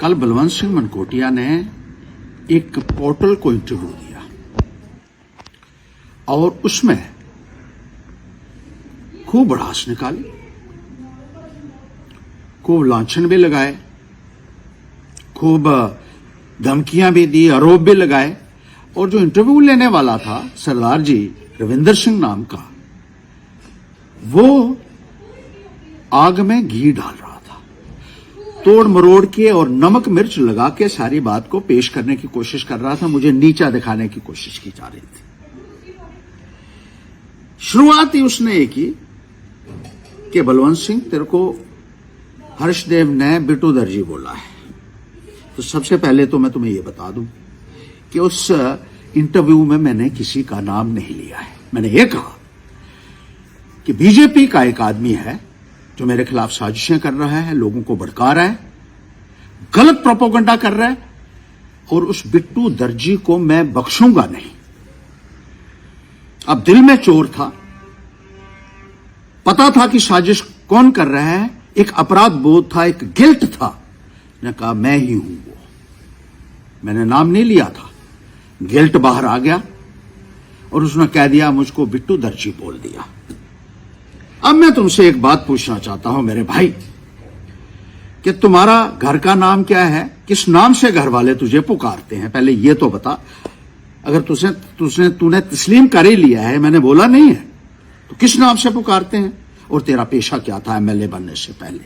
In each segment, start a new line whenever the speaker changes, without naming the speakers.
कल बलवंत सिंह मनकोटिया ने एक पोर्टल को इंटरव्यू दिया और उसमें खूब भड़ास निकाली, खूब लांछन भी लगाए, खूब धमकियां भी दी, आरोप भी लगाए। और जो इंटरव्यू लेने वाला था सरदार जी रविंदर सिंह नाम का, वो आग में घी डाल रहा था, तोड़ मरोड़ के और नमक मिर्च लगा के सारी बात को पेश करने की कोशिश कर रहा था। मुझे नीचा दिखाने की कोशिश की जा रही थी। शुरुआत ही उसने ये की कि बलवंत सिंह, तेरे को हर्षदेव ने बिट्टू दर्जी बोला है। तो सबसे पहले तो मैं तुम्हें यह बता दूं कि उस इंटरव्यू में मैंने किसी का नाम नहीं लिया है। मैंने ये कहा कि बीजेपी का एक आदमी है जो मेरे खिलाफ साजिशें कर रहा है, लोगों को भड़का रहा है, गलत प्रोपोगंडा कर रहा है, और उस बिट्टू दर्जी को मैं बख्शूंगा नहीं। अब दिल में चोर था, पता था कि साजिश कौन कर रहा है, एक अपराध बोध था, एक गिल्ट था। मैंने कहा मैं ही हूं वो। मैंने नाम नहीं लिया था, गिल्ट बाहर आ गया और उसने कह दिया, मुझको बिट्टू दर्जी बोल दिया। अब मैं तुमसे एक बात पूछना चाहता हूं मेरे भाई, कि तुम्हारा घर का नाम क्या है? किस नाम से घर वाले तुझे पुकारते हैं? पहले ये तो बता। अगर तूने तस्लीम कर ही लिया है, मैंने बोला नहीं है, तो किस नाम से पुकारते हैं? और तेरा पेशा क्या था एमएलए बनने से पहले?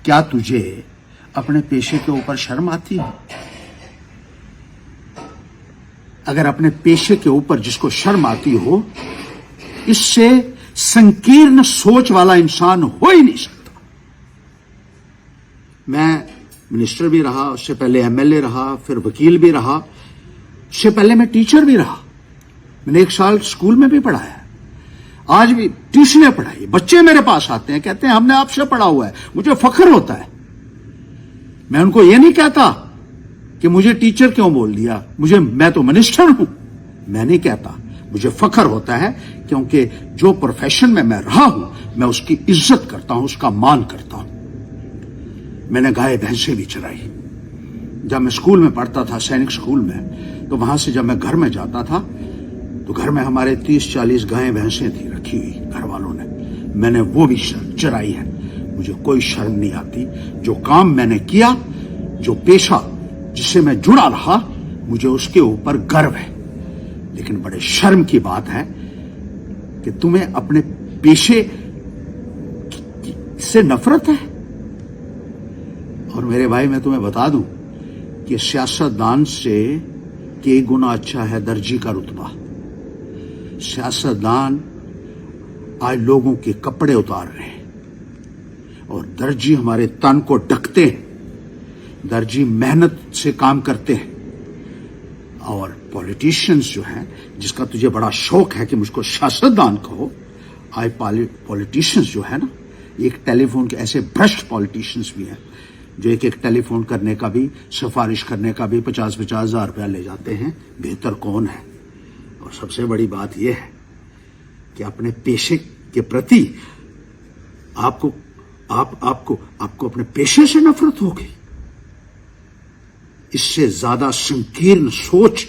क्या तुझे अपने पेशे के ऊपर शर्म आती है? अगर अपने पेशे के ऊपर जिसको शर्म आती हो, इससे संकीर्ण सोच वाला इंसान हो ही नहीं सकता। मैं मिनिस्टर भी रहा, उससे पहले एमएलए रहा, फिर वकील भी रहा, उससे पहले मैं टीचर भी रहा। मैंने 1 साल स्कूल में भी पढ़ाया, आज भी ट्यूशनें पढ़ाई। बच्चे मेरे पास आते हैं, कहते हैं हमने आपसे पढ़ा हुआ है, मुझे फख्र होता है। मैं उनको ये नहीं कहता कि मुझे टीचर क्यों बोल दिया, मैं तो मिनिस्टर हूं। मैं नहीं कहता, मुझे फख्र होता है, क्योंकि जो प्रोफेशन में मैं रहा हूं, मैं उसकी इज्जत करता हूं, उसका मान करता हूं। मैंने गाय भैंसें भी चराई। जब मैं स्कूल में पढ़ता था, सैनिक स्कूल में, तो वहां से जब मैं घर में जाता था, तो घर में हमारे 30-40 गायें भैंसें थी रखी हुई घर वालों ने। मैंने वो भी चराई है। मुझे कोई शर्म नहीं आती। जो काम मैंने किया, जो पेशा जिससे मैं जुड़ा रहा, मुझे उसके ऊपर गर्व है। लेकिन बड़े शर्म की बात है कि तुम्हें अपने पेशे से नफरत है। और मेरे भाई, मैं तुम्हें बता दूं कि सियासतदान से कई गुना अच्छा है दर्जी का रुतबा। सियासतदान आज लोगों के कपड़े उतार रहे हैं और दर्जी हमारे तन को ढकते हैं। दर्जी मेहनत से काम करते हैं। और पॉलिटिशियंस जो हैं, जिसका तुझे बड़ा शौक है कि मुझको सियासतदान कहो, आज पॉलिटिशियंस जो है ना, एक टेलीफोन के ऐसे भ्रष्ट पॉलिटिशियंस भी हैं जो एक टेलीफोन करने का भी, सिफारिश करने का भी 50-50 हजार रुपया ले जाते हैं। बेहतर कौन है? और सबसे बड़ी बात यह है कि अपने पेशे के प्रति आपको अपने पेशे से नफरत होगी। इससे ज्यादा संकीर्ण सोच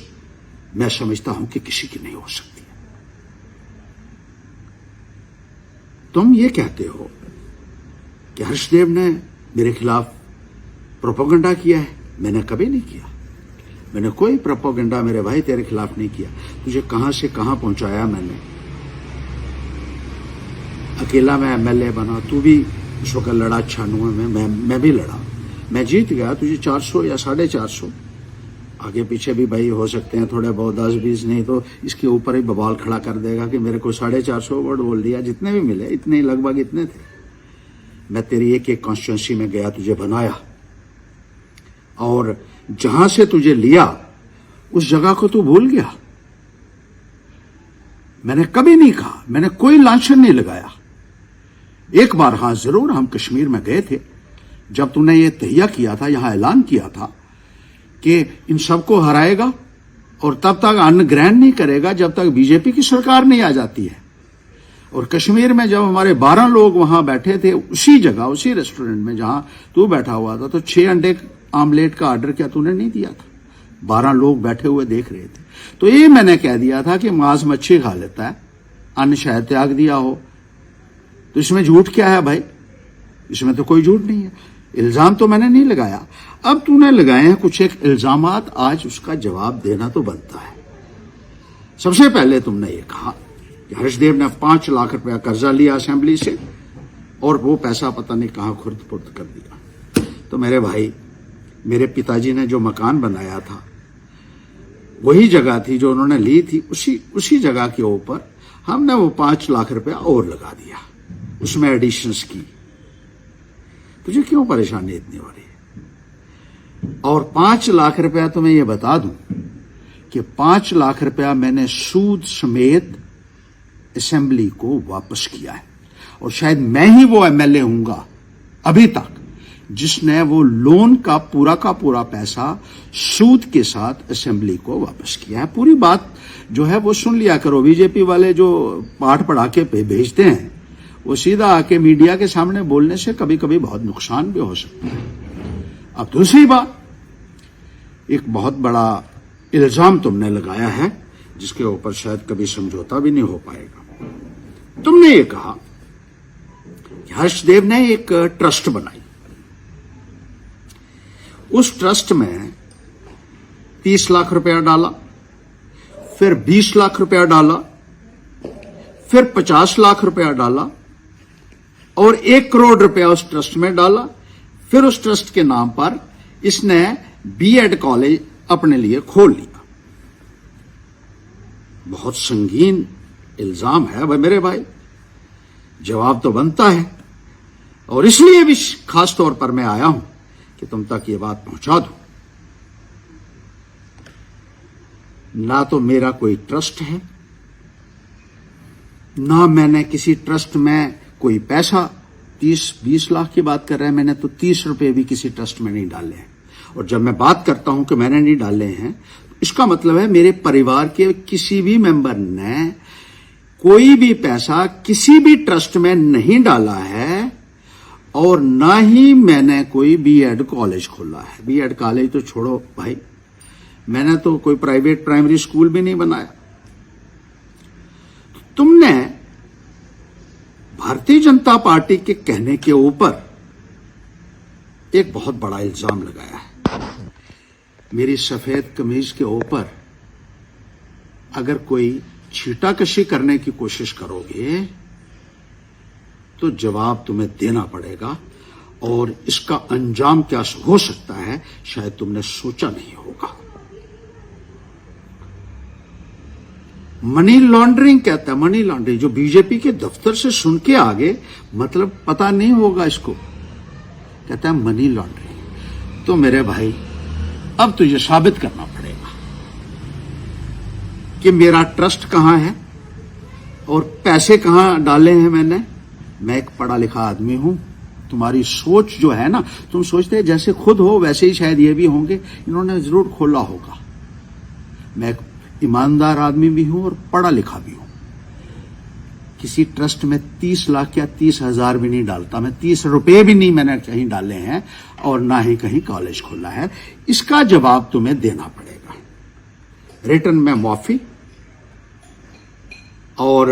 मैं समझता हूं कि किसी की नहीं हो सकती। तुम ये कहते हो कि हर्षदेव ने मेरे खिलाफ प्रोपेगेंडा किया है। मैंने कभी नहीं किया। मैंने कोई प्रोपेगेंडा मेरे भाई तेरे खिलाफ नहीं किया। तुझे कहां से कहां पहुंचाया मैंने। अकेला मैं एमएलए बना, तू भी उस वक्त लड़ा 96 में, मैं भी लड़ा, मैं जीत गया। तुझे 400 या 450, आगे पीछे भी भाई हो सकते हैं थोड़े बहुत, 10-20 नहीं तो इसके ऊपर ही बवाल खड़ा कर देगा कि मेरे को 450 वोट बोल दिया। जितने भी मिले इतने ही, लगभग इतने थे। मैं तेरी एक कॉन्स्टिट्यूंसी में गया, तुझे बनाया, और जहां से तुझे लिया उस जगह को तू भूल गया। मैंने कभी नहीं कहा, मैंने कोई लांछन नहीं लगाया। एक बार हां जरूर, हम कश्मीर में गए थे, जब तूने ये तहिया किया था, यहां ऐलान किया था कि इन सबको हराएगा और तब तक अन्न ग्रहण नहीं करेगा जब तक बीजेपी की सरकार नहीं आ जाती है। और कश्मीर में जब हमारे 12 लोग वहां बैठे थे उसी जगह, उसी रेस्टोरेंट में जहां तू बैठा हुआ था, तो 6 अंडे आमलेट का ऑर्डर क्या तूने नहीं दिया था? 12 लोग बैठे हुए देख रहे थे। तो ये मैंने कह दिया था कि मांस मच्छी खा लेता है, अन्न शायद त्याग दिया हो, तो इसमें झूठ क्या है भाई? इसमें तो कोई झूठ नहीं है। इल्जाम तो मैंने नहीं लगाया। अब तूने लगाए हैं कुछ एक इल्जामात, आज उसका जवाब देना तो बनता है। सबसे पहले तुमने ये कहा कि हर्षदेव ने 5 लाख रुपया कर्जा लिया असेंबली से और वो पैसा पता नहीं कहां खुर्द पुर्द कर दिया। तो मेरे भाई, मेरे पिताजी ने जो मकान बनाया था वही जगह थी जो उन्होंने ली थी, उसी जगह के ऊपर हमने वो 5 लाख रुपया और लगा दिया, उसमें एडिशंस की। तुझे क्यों परेशानी इतनी हो रही है? और 5 लाख रुपया तो मैं ये बता दूं कि 5 लाख रुपया मैंने सूद समेत असेंबली को वापस किया है, और शायद मैं ही वो एमएलए हूंगा अभी तक जिसने वो लोन का पूरा पैसा सूद के साथ असेंबली को वापस किया है। पूरी बात जो है वो सुन लिया करो। बीजेपी वाले जो पाठ पढ़ा के भेजते हैं वो सीधा आके मीडिया के सामने बोलने से कभी कभी बहुत नुकसान भी हो सकता है। अब दूसरी बात, एक बहुत बड़ा इल्जाम तुमने लगाया है जिसके ऊपर शायद कभी समझौता भी नहीं हो पाएगा। तुमने ये कहा कि हर्षदेव ने एक ट्रस्ट बनाई, उस ट्रस्ट में 30 लाख रुपया डाला, फिर 20 लाख रुपया डाला, फिर 50 लाख रुपया डाला और 1 करोड़ रुपया उस ट्रस्ट में डाला। फिर उस ट्रस्ट के नाम पर इसने बीएड कॉलेज अपने लिए खोल लिया। बहुत संगीन इल्जाम है भाई मेरे भाई, जवाब तो बनता है। और इसलिए भी खास तौर पर मैं आया हूं कि तुम तक ये बात पहुंचा दूं। ना तो मेरा कोई ट्रस्ट है, ना मैंने किसी ट्रस्ट में कोई पैसा, 30-20 लाख की बात कर रहे हैं, मैंने तो 30 रुपए भी किसी ट्रस्ट में नहीं डाले हैं। और जब मैं बात करता हूं कि मैंने नहीं डाले हैं, इसका मतलब है मेरे परिवार के किसी भी मेंबर ने कोई भी पैसा किसी भी ट्रस्ट में नहीं डाला है, और ना ही मैंने कोई बीएड कॉलेज खोला है। बीएड कॉलेज तो छोड़ो भाई, मैंने तो कोई प्राइवेट प्राइमरी स्कूल भी नहीं बनाया। तुमने भारतीय जनता पार्टी के कहने के ऊपर एक बहुत बड़ा इल्जाम लगाया है। मेरी सफेद कमीज के ऊपर अगर कोई छींटाकशी करने की कोशिश करोगे तो जवाब तुम्हें देना पड़ेगा, और इसका अंजाम क्या हो सकता है शायद तुमने सोचा नहीं होगा। मनी लॉन्ड्रिंग कहता है, मनी लॉन्ड्रिंग जो बीजेपी के दफ्तर से सुन के आगे, मतलब पता नहीं होगा इसको, कहता है मनी लॉन्ड्रिंग। तो मेरे भाई, अब तुझे साबित करना पड़ेगा कि मेरा ट्रस्ट कहां है और पैसे कहां डाले हैं मैंने। मैं एक पढ़ा लिखा आदमी हूं। तुम्हारी सोच जो है ना, तुम सोचते हैं जैसे खुद हो वैसे ही शायद ये भी होंगे, इन्होंने जरूर खोला होगा। मैं एक ईमानदार आदमी भी हूं और पढ़ा लिखा भी हूं। किसी ट्रस्ट में 30 लाख या 30,000 भी नहीं डालता मैं, 30 रुपए भी नहीं मैंने कहीं डाले हैं, और ना ही कहीं कॉलेज खोला है। इसका जवाब तुम्हें देना पड़ेगा। रिटर्न में माफी और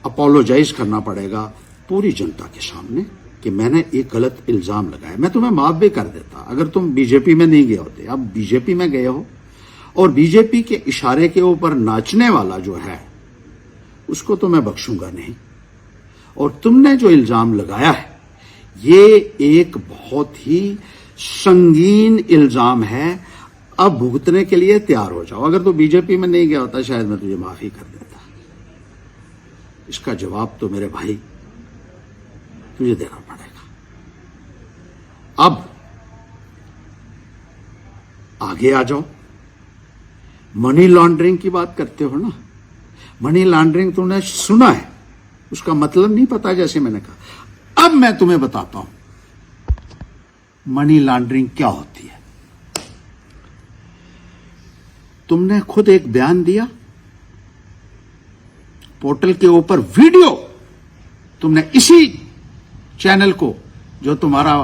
अपोलोजाइज करना पड़ेगा पूरी जनता के सामने कि मैंने एक गलत इल्जाम लगाया। मैं तुम्हें माफ भी कर देता अगर तुम बीजेपी में नहीं गए होते। अब बीजेपी में गए हो, और बीजेपी के इशारे के ऊपर नाचने वाला जो है उसको तो मैं बख्शूंगा नहीं। और तुमने जो इल्जाम लगाया है ये एक बहुत ही संगीन इल्जाम है। अब भुगतने के लिए तैयार हो जाओ। अगर तो बीजेपी में नहीं गया होता शायद मैं तुझे माफी कर देता। इसका जवाब तो मेरे भाई तुझे देना पड़ेगा। अब आगे आ जाओ। मनी लॉन्ड्रिंग की बात करते हो ना, मनी लॉन्ड्रिंग तुमने सुना है, उसका मतलब नहीं पता, जैसे मैंने कहा। अब मैं तुम्हें बताता हूं मनी लॉन्ड्रिंग क्या होती है। तुमने खुद एक बयान दिया पोर्टल के ऊपर वीडियो तुमने इसी चैनल को, जो तुम्हारा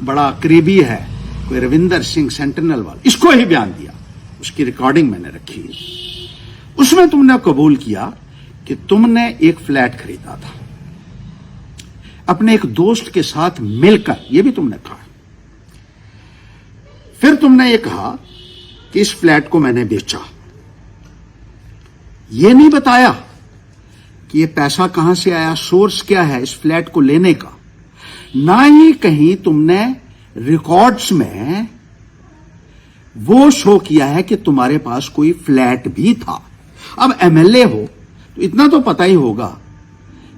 बड़ा करीबी है, कोई रविंदर सिंह सेंटिनल वाला, इसको ही बयान दिया, उसकी रिकॉर्डिंग मैंने रखी है। उसमें तुमने कबूल किया कि तुमने एक फ्लैट खरीदा था अपने एक दोस्त के साथ मिलकर, यह भी तुमने कहा। फिर तुमने ये कहा कि इस फ्लैट को मैंने बेचा। यह नहीं बताया कि यह पैसा कहां से आया, सोर्स क्या है इस फ्लैट को लेने का। ना ही कहीं तुमने रिकॉर्ड्स में वो शो किया है कि तुम्हारे पास कोई फ्लैट भी था। अब एमएलए हो तो इतना तो पता ही होगा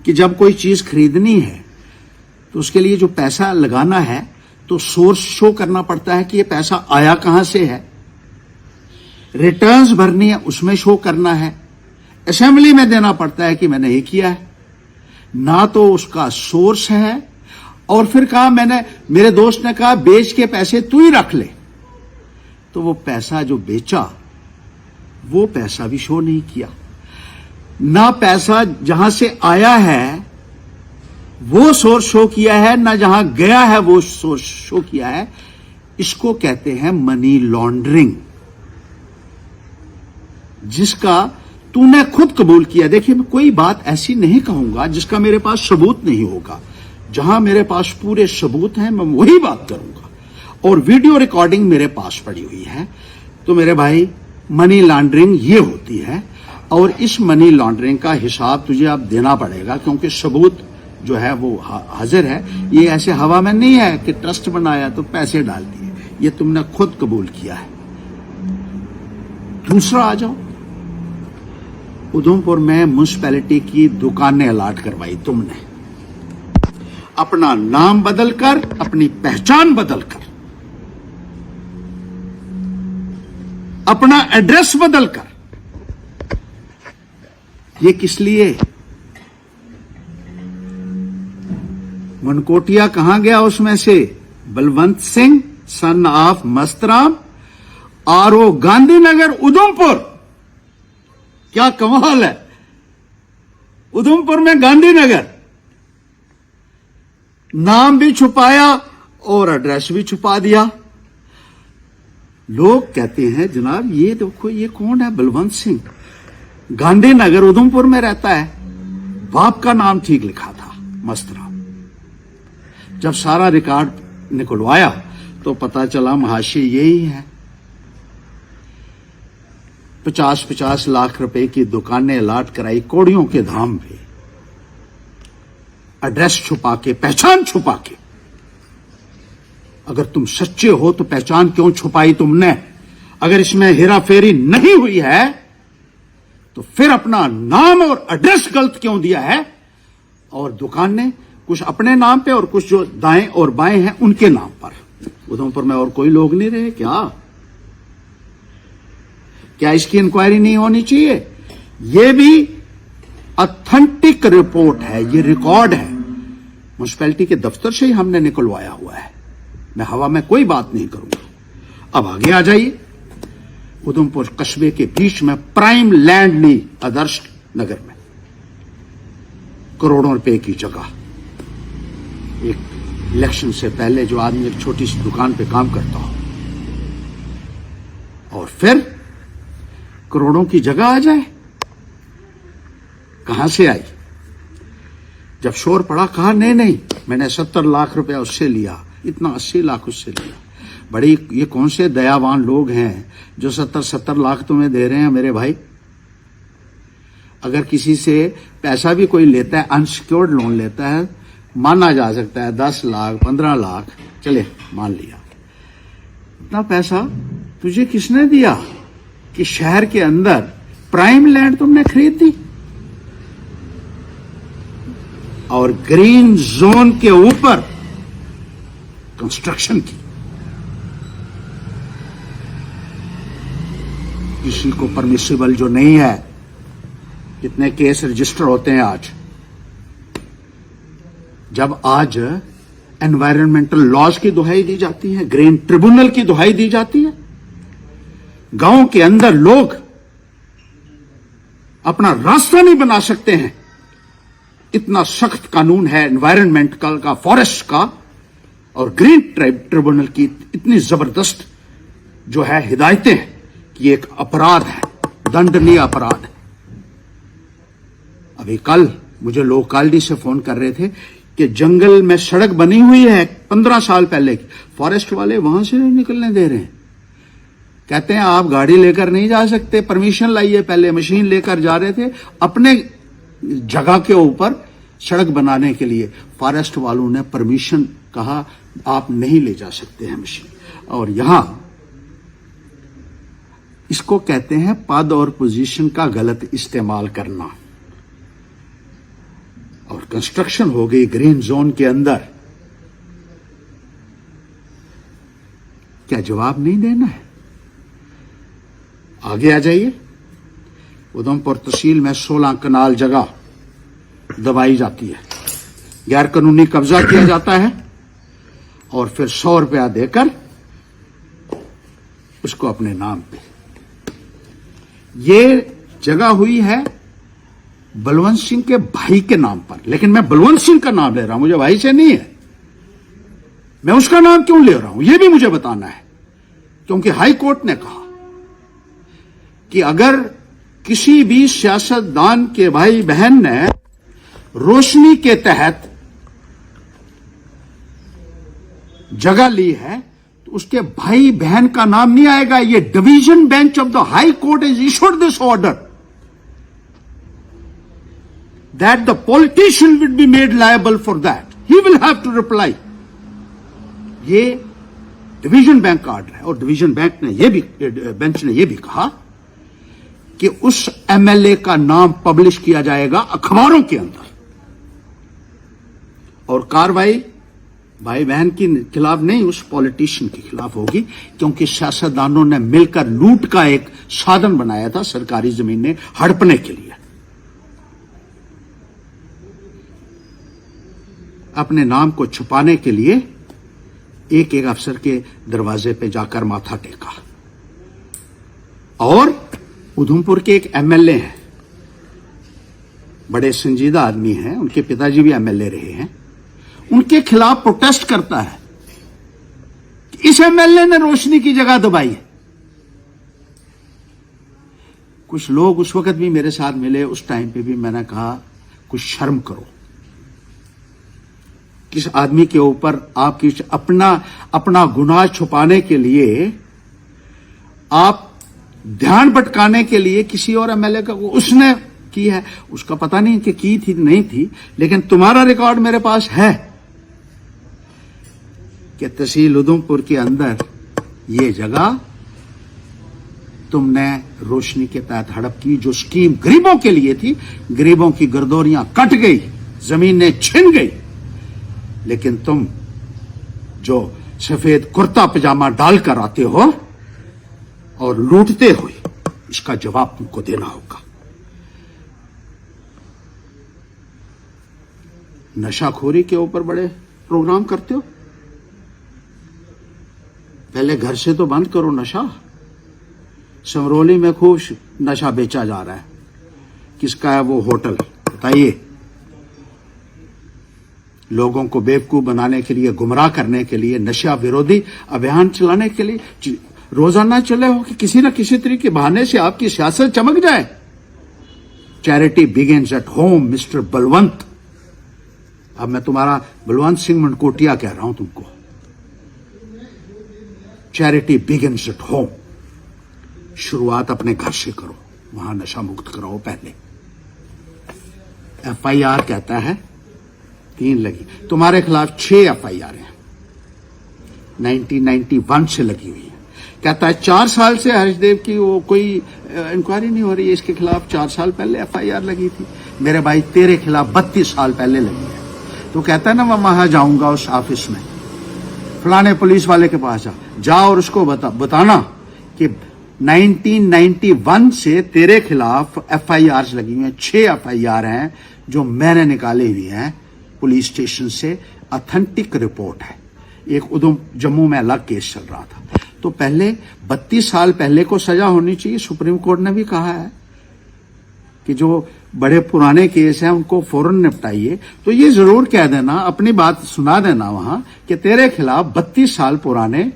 कि जब कोई चीज खरीदनी है तो उसके लिए जो पैसा लगाना है तो सोर्स शो करना पड़ता है कि ये पैसा आया कहां से है। रिटर्न्स भरनी है, उसमें शो करना है, असेंबली में देना पड़ता है कि मैंने ये किया है। ना तो उसका सोर्स है, और फिर कहा मैंने, मेरे दोस्त ने कहा बेच के पैसे तू ही रख ले, तो वो पैसा जो बेचा वो पैसा भी शो नहीं किया। ना पैसा जहां से आया है वो सोर्स शो किया है, ना जहां गया है वो सोर्स शो किया है। इसको कहते हैं मनी लॉन्ड्रिंग, जिसका तूने खुद कबूल किया। देखिए, मैं कोई बात ऐसी नहीं कहूंगा जिसका मेरे पास सबूत नहीं होगा। जहां मेरे पास पूरे सबूत हैं मैं वही बात करूंगा, और वीडियो रिकॉर्डिंग मेरे पास पड़ी हुई है। तो मेरे भाई, मनी लॉन्ड्रिंग ये होती है, और इस मनी लॉन्ड्रिंग का हिसाब तुझे अब देना पड़ेगा, क्योंकि सबूत जो है वो हाजिर है। ये ऐसे हवा में नहीं है कि ट्रस्ट बनाया तो पैसे डाल दिए, ये तुमने खुद कबूल किया है। दूसरा आ जाओ, उधमपुर में म्युनिसिपैलिटी की दुकानें अलाट करवाई तुमने, अपना नाम बदलकर, अपनी पहचान बदलकर, अपना एड्रेस बदलकर। ये किस लिए? मनकोटिया कहां गया उसमें से? Balwant Singh son of Mastram, RO Gandhinagar Udhampur. क्या कमाल है, उधमपुर में गांधीनगर। नाम भी छुपाया और एड्रेस भी छुपा दिया। लोग कहते हैं जनाब ये देखो ये कौन है, बलवंत सिंह, गांधीनगर उधमपुर में रहता है, बाप का नाम ठीक लिखा था मस्तराम। जब सारा रिकॉर्ड निकलवाया तो पता चला महाशय यही है। 50-50 लाख रुपए की दुकानें अलाट कराई कोड़ियों के धाम पे, एड्रेस छुपा के, पहचान छुपा के। अगर तुम सच्चे हो तो पहचान क्यों छुपाई तुमने? अगर इसमें हेरा फेरी नहीं हुई है तो फिर अपना नाम और एड्रेस गलत क्यों दिया है? और दुकानें कुछ अपने नाम पे और कुछ जो दाएं और बाएं हैं उनके नाम पर। उधमपुर में और कोई लोग नहीं रहे क्या? क्या इसकी इंक्वायरी नहीं होनी चाहिए? यह भी ऑथेंटिक रिपोर्ट है, ये रिकॉर्ड है, म्युनिसिपैलिटी के दफ्तर से ही हमने निकलवाया हुआ है। मैं हवा में कोई बात नहीं करूंगा। अब आगे आ जाइए, उधमपुर कस्बे के बीच में प्राइम लैंड ली आदर्श नगर में, करोड़ों रुपए की जगह। एक इलेक्शन से पहले जो आदमी एक छोटी सी दुकान पे काम करता हो और फिर करोड़ों की जगह आ जाए, कहां से आई? जब शोर पड़ा कहा नहीं मैंने 70 लाख रुपया उससे लिया, इतना 80 लाख उससे लिया। बड़ी ये कौन से दयावान लोग हैं जो 70 लाख तुम्हें दे रहे हैं मेरे भाई। अगर किसी से पैसा भी कोई लेता है, अनसिक्योर्ड लोन लेता है, माना जा सकता है 10 लाख 15 लाख, चले मान लिया। इतना पैसा तुझे किसने दिया कि शहर के अंदर प्राइम लैंड तुमने खरीद दी और ग्रीन जोन के ऊपर कंस्ट्रक्शन की? किसी को परमिसिबल जो नहीं है। कितने केस रजिस्टर होते हैं आज। जब आज एनवायरमेंटल लॉज की दुहाई दी जाती है, ग्रीन ट्रिब्यूनल की दुहाई दी जाती है, गांव के अंदर लोग अपना रास्ता नहीं बना सकते हैं। इतना सख्त कानून है एनवायरनमेंटल का, फॉरेस्ट का और ग्रीन ट्रिब्यूनल की इतनी जबरदस्त जो है हिदायतें कि एक अपराध है, दंडनीय अपराध है। अभी कल मुझे लोकालिटी से फोन कर रहे थे कि जंगल में सड़क बनी हुई है 15 साल पहले की, फॉरेस्ट वाले वहां से नहीं निकलने दे रहे हैं। कहते हैं आप गाड़ी लेकर नहीं जा सकते, परमिशन लाइए। पहले मशीन लेकर जा रहे थे अपने जगह के ऊपर सड़क बनाने के लिए, फॉरेस्ट वालों ने परमिशन कहा आप नहीं ले जा सकते हैं मशीन। और यहां इसको कहते हैं पद और पोजीशन का गलत इस्तेमाल करना। और कंस्ट्रक्शन हो गई ग्रीन जोन के अंदर, क्या जवाब नहीं देना है? आगे आ जाइए। उधमपुर तहसील में 16 कनाल जगह दबाई जाती है, गैर कानूनी कब्जा किया जाता है और फिर 100 रुपया देकर उसको अपने नाम पे। ये जगह हुई है बलवंत सिंह के भाई के नाम पर, लेकिन मैं बलवंत सिंह का नाम ले रहा हूं, मुझे भाई से नहीं है। मैं उसका नाम क्यों ले रहा हूं यह भी मुझे बताना है, क्योंकि हाई कोर्ट ने कहा कि अगर किसी भी सियासतदान के भाई बहन ने रोशनी के तहत जगह ली है तो उसके भाई बहन का नाम नहीं आएगा। ये division bench of the high court is issued this order that the politician will be made liable for that, he will have to reply. ये डिवीजन बैंक का ऑर्डर है और डिवीजन बेंच ने यह भी कहा कि उस एमएलए का नाम पब्लिश किया जाएगा अखबारों के अंदर और कार्रवाई भाई बहन के खिलाफ नहीं, उस पॉलिटिशियन के खिलाफ होगी, क्योंकि सियासतदानों ने मिलकर लूट का एक साधन बनाया था सरकारी जमीनें हड़पने के लिए, अपने नाम को छुपाने के लिए। एक एक अफसर के दरवाजे पे जाकर माथा टेका। और उधमपुर के एक एमएलए हैं, बड़े संजीदा आदमी हैं, उनके पिताजी भी एमएलए रहे हैं, उनके खिलाफ प्रोटेस्ट करता है कि इस एमएलए ने रोशनी की जगह दबाई है। कुछ लोग उस वक्त भी मेरे साथ मिले, उस टाइम पे भी मैंने कहा कुछ शर्म करो। किस आदमी के ऊपर आप किस अपना गुनाह छुपाने के लिए, आप ध्यान भटकाने के लिए किसी और एमएलए का उसने की है, उसका पता नहीं कि की थी नहीं थी, लेकिन तुम्हारा रिकॉर्ड मेरे पास है कि तहसील उधमपुर के अंदर ये जगह तुमने रोशनी के तहत हड़प की। जो स्कीम गरीबों के लिए थी, गरीबों की गर्दोरियां कट गई, जमीनें छिन गई, लेकिन तुम जो सफेद कुर्ता पजामा डालकर आते हो और लूटते हो, इसका जवाब तुमको देना होगा। नशाखोरी के ऊपर बड़े प्रोग्राम करते हो, पहले घर से तो बंद करो नशा। समरोली में खूब नशा बेचा जा रहा है, किसका है वो होटल बताइए? लोगों को बेवकूफ बनाने के लिए, गुमराह करने के लिए, नशा विरोधी अभियान चलाने के लिए रोजाना चले हो कि किसी न किसी तरीके के बहाने से आपकी सियासत चमक जाए। Charity begins at home mister Balwant. अब मैं तुम्हारा बलवंत सिंह मनकोटिया कह रहा हूं तुमको। Charity begins at home. शुरुआत अपने घर से करो, वहां नशा मुक्त कराओ पहले। एफआईआर कहता है 3 लगी, तुम्हारे खिलाफ 6 एफआईआर हैं, 1991 से लगी हुई है। कहता है 4 साल से हर्षदेव की वो कोई इंक्वायरी नहीं हो रही है, इसके खिलाफ 4 साल पहले एफआईआर लगी थी। मेरे भाई तेरे खिलाफ 32 साल पहले लगी है। तो कहता है ना मैं वहां जाऊंगा उस ऑफिस में, फलाने पुलिस वाले के पास जा और उसको बताना कि 1991 से तेरे खिलाफ एफआईआर लगी हुई हैं। 6 एफआईआर हैं जो मैंने निकाली हुई हैं पुलिस स्टेशन से, ऑथेंटिक रिपोर्ट है। एक जम्मू में अलग केस चल रहा था। तो पहले 32 साल पहले को सजा होनी चाहिए, सुप्रीम कोर्ट ने भी कहा है। कि जो बड़े पुराने केस हैं उनको फौरन निपटाइए, तो ये जरूर कह देना, अपनी बात सुना देना वहां कि तेरे खिलाफ 32 साल पुराने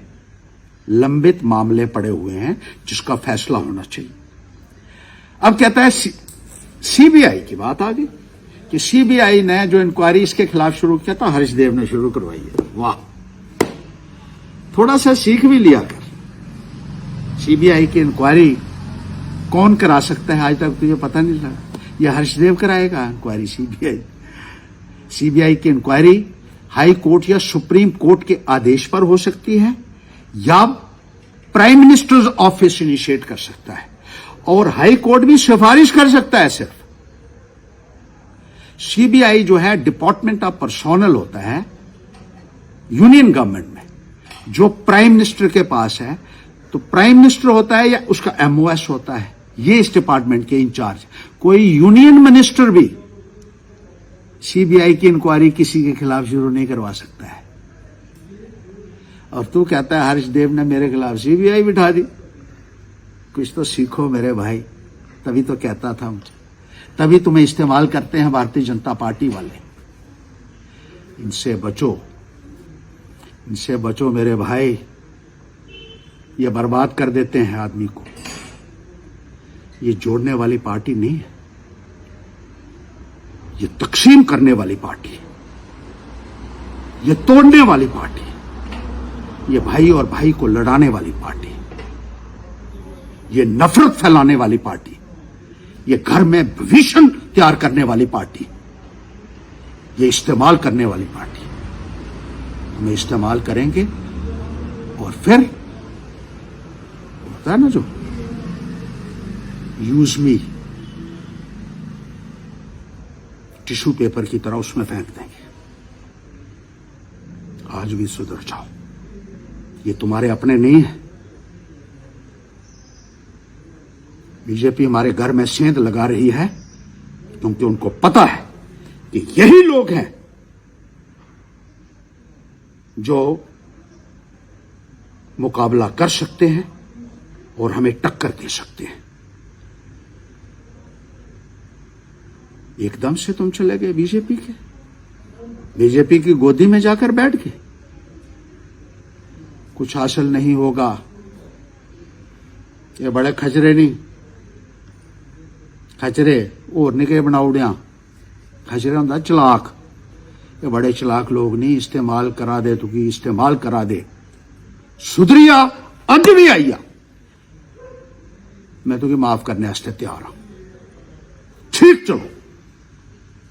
लंबित मामले पड़े हुए हैं जिसका फैसला होना चाहिए। अब कहता है सीबीआई की बात आ गई कि सीबीआई ने जो इंक्वायरी इसके खिलाफ शुरू किया था हर्षदेव ने शुरू करवाई है। वाह, थोड़ा सा सीख भी लिया कर। सीबीआई की इंक्वायरी कौन करा सकता है आज तक तुझे पता नहीं लगा? यह हर्षदेव कराएगा इंक्वायरी? सीबीआई की इंक्वायरी हाई कोर्ट या सुप्रीम कोर्ट के आदेश पर हो सकती है या प्राइम मिनिस्टर्स ऑफिस इनिशिएट कर सकता है, और हाई कोर्ट भी सिफारिश कर सकता है सिर्फ। सीबीआई जो है डिपार्टमेंट ऑफ पर्सोनल होता है यूनियन गवर्नमेंट में, जो प्राइम मिनिस्टर के पास है, तो प्राइम मिनिस्टर होता है या उसका एमओएस होता है, ये इस डिपार्टमेंट के इंचार्ज। कोई यूनियन मिनिस्टर भी सीबीआई की इंक्वायरी किसी के खिलाफ शुरू नहीं करवा सकता है। और तू कहता है हर्षदेव ने मेरे खिलाफ सीबीआई बिठा दी। कुछ तो सीखो मेरे भाई, तभी तो कहता था मुझे, तभी तुम्हें इस्तेमाल करते हैं भारतीय जनता पार्टी वाले। इनसे बचो, इनसे बचो मेरे भाई, ये बर्बाद कर देते हैं आदमी को। ये जोड़ने वाली पार्टी नहीं है, ये तकसीम करने वाली पार्टी है, ये तोड़ने वाली पार्टी है, ये भाई और भाई को लड़ाने वाली पार्टी, ये नफरत फैलाने वाली पार्टी, ये घर में भीषण तैयार करने वाली पार्टी, ये इस्तेमाल करने वाली पार्टी। हमें इस्तेमाल करेंगे और फिर होता है ना जो यूज मी टिश्यू पेपर की तरह उसमें फेंक देंगे। आज भी सुधर जाओ, ये तुम्हारे अपने नहीं है। बीजेपी हमारे घर में सेंध लगा रही है क्योंकि उनको पता है कि यही लोग हैं जो मुकाबला कर सकते हैं और हमें टक्कर दे सकते हैं। एकदम से तुम चले गए बीजेपी की गोदी में जाकर बैठ गए। कुछ हासिल नहीं होगा, ये बड़े खचरे नहीं, खचरे और निके बनाउड़िया, खचरे होंदा चलाक। ये बड़े चलाक लोग नहीं, इस्तेमाल करा दे तुकी, इस्तेमाल करा दे। सुधरिया अज भी आईया, मैं तुकी माफ करने वास्ते तैयार हूं। ठीक चलो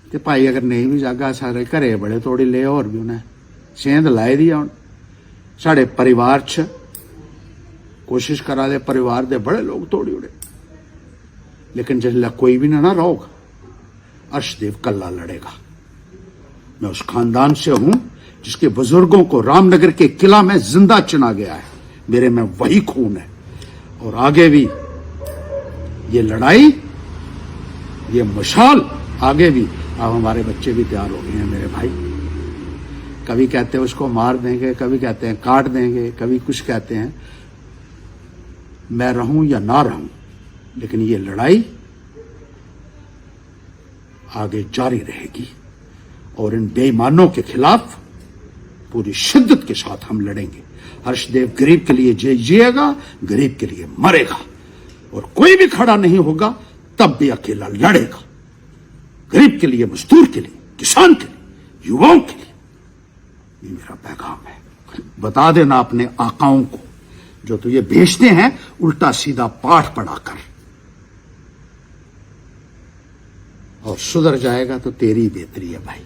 ते भाई, अगर नहीं भी जागा सारे घरे बड़े तोड़ी ले, और भी उन्हें सेंध लाई दी हूं। साढ़े परिवार च कोशिश करा दे, परिवार दे बड़े लोग तोड़ी उड़े, लेकिन जिसला कोई भी ना रहोगा, हर्षदेव कल्ला लड़ेगा। मैं उस खानदान से हूं जिसके बुजुर्गों को रामनगर के किला में जिंदा चुना गया है। मेरे में वही खून है, और आगे भी ये लड़ाई, ये मशाल आगे भी। अब हमारे बच्चे भी तैयार हो गए हैं मेरे भाई। कभी कहते हैं उसको मार देंगे, कभी कहते हैं काट देंगे, कभी कुछ कहते हैं। मैं रहूं या ना रहूं, लेकिन ये लड़ाई आगे जारी रहेगी, और इन बेईमानों के खिलाफ पूरी शिद्दत के साथ हम लड़ेंगे। हर्षदेव गरीब के लिए जिएगा, गरीब के लिए मरेगा, और कोई भी खड़ा नहीं होगा तब भी अकेला लड़ेगा। गरीब के लिए, मजदूर के लिए, किसान के लिए, युवाओं के लिए। ये मेरा पैगाम है। बता देना अपने आकाओं को जो तुझे भेजते हैं उल्टा सीधा पाठ पढ़ाकर, और सुधर जाएगा तो तेरी बेहतरी है भाई।